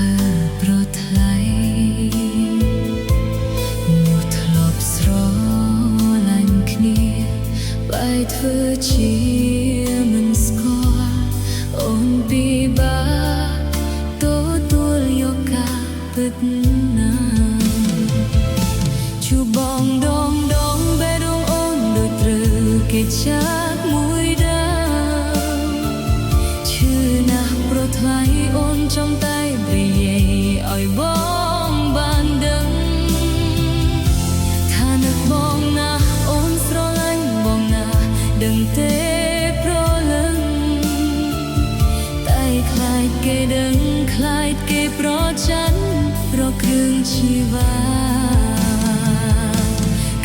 ើប្រថ្លៃនោះធ្លាប់ស្រឡាញ់គ្នាបែរធ្វើជាមិនស្គាល់អូនពិបាកទទួលយកការពិតណាជួបបងដងបេះដូងអូនដូចត្រូវគេចាក់មួយដាវឈឺណាស់ប្រថ្លៃអូនចង់តែនិយាយឲ្យបងបានដឹងថានឹកបងណាស់អូនស្រឡាញ់បងណាស់ដឹងទេប្រលឹងតែខ្លាចគេដឹងខ្លាចគេប្រច័ណ្ឌរកគ្រឿងជីវ៉ា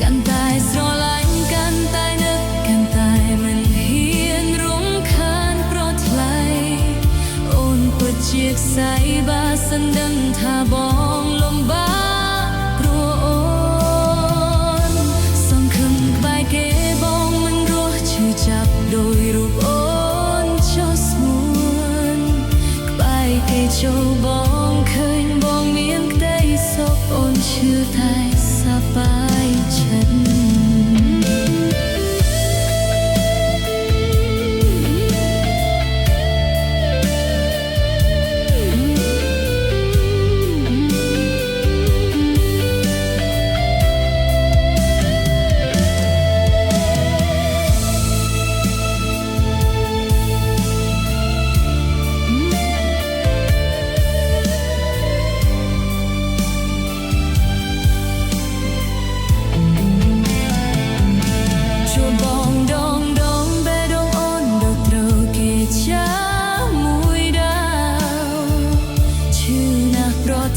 កាន់តែស្រឡាញ់កាន់តែនឹកកាន់តែមិនហ៊ានរំខានប្រថ្លៃអូនពិតជាខ្សែបើសិនដឹងថាបងលំបាកព្រោះអូនសង្ឃឹមក្បែរគេបងមិនរស់ឈឺចាប់ដោយរូបអូនចុះស្មួនក្បែរគេចូលបងឃើញបងមានក្តីសុខអូនឈឺតែសប្បាយចិត្ត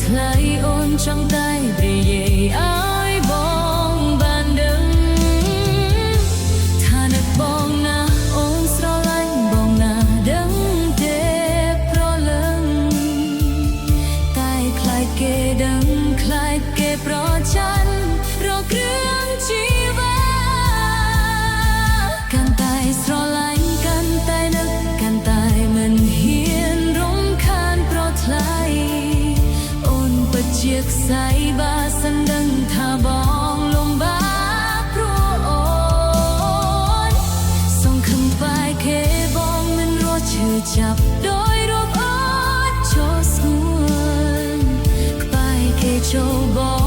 ថ្លៃអូនចង់តែព្រាយឲ្យបងបានដឹងថានឹកបងណាអូនស្រឡាញ់បងណាដឹងទេប្រលឹងតែខ្លាចគេដឹងខ្លាចគេប្រច័ណ្ឌរកគ្រឿងជីវ៉ាកាន់តែស្រឡាញ់កាន់តែនឹកកាន់តែមិនហ៊ានរំខានប្រថ្លៃជាខ្សែបើសិនដឹងថាបងលំបាកព្រោះអូនសង្ឃឹមក្បែរគេបងមិនរស់ឈឺចាប់ដោយរូបអូនចុះស្ងួនក្បែរគេចូលបង